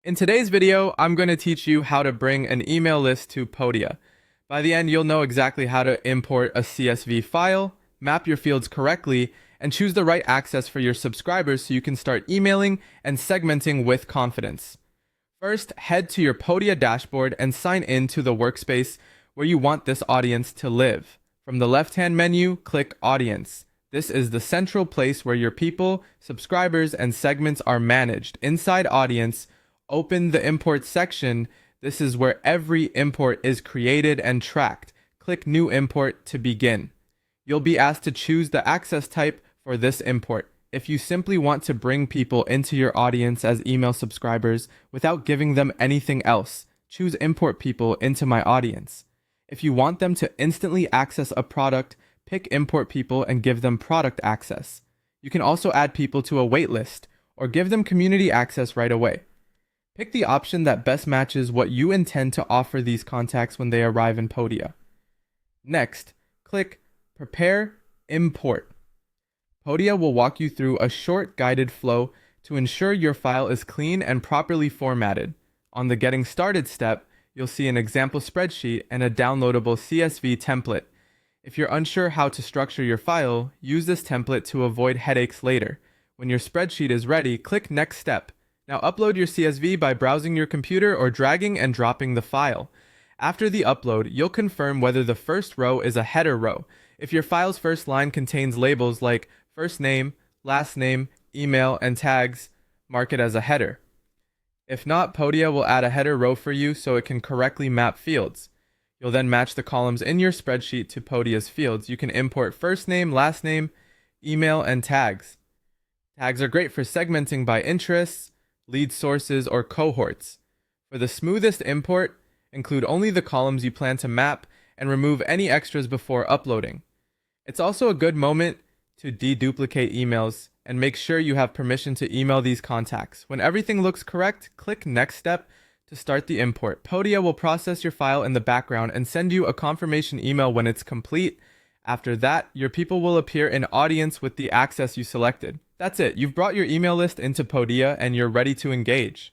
In today's video, I'm going to teach you how to bring an email list to Podia. By the end, you'll know exactly how to import a CSV file, map your fields correctly, and choose the right access for your subscribers so you can start emailing and segmenting with confidence. First, head to your Podia dashboard and sign in to the workspace where you want this audience to live. From the left-hand menu, click Audience. This is the central place where your people, subscribers, and segments are managed. Inside Audience, open the import section. This is where every import is created and tracked. Click New Import to begin. You'll be asked to choose the access type for this import. If you simply want to bring people into your audience as email subscribers without giving them anything else, choose Import People into my audience. If you want them to instantly access a product, pick Import People and give them product access. You can also add people to a waitlist or give them community access right away. Pick the option that best matches what you intend to offer these contacts when they arrive in Podia. Next, click Prepare Import. Podia will walk you through a short guided flow to ensure your file is clean and properly formatted. On the Getting Started step, you'll see an example spreadsheet and a downloadable CSV template. If you're unsure how to structure your file, use this template to avoid headaches later. When your spreadsheet is ready, click Next Step. Now upload your CSV by browsing your computer or dragging and dropping the file. After the upload, you'll confirm whether the first row is a header row. If your file's first line contains labels like first name, last name, email, and tags, mark it as a header. If not, Podia will add a header row for you so it can correctly map fields. You'll then match the columns in your spreadsheet to Podia's fields. You can import first name, last name, email, and tags. Tags are great for segmenting by interests, lead sources, or cohorts. For the smoothest import, include only the columns you plan to map and remove any extras before uploading. It's also a good moment to deduplicate emails and make sure you have permission to email these contacts. When everything looks correct, click Next Step to start the import. Podia will process your file in the background and send you a confirmation email when it's complete. After that, your people will appear in audience with the access you selected. That's it. You've brought your email list into Podia and you're ready to engage.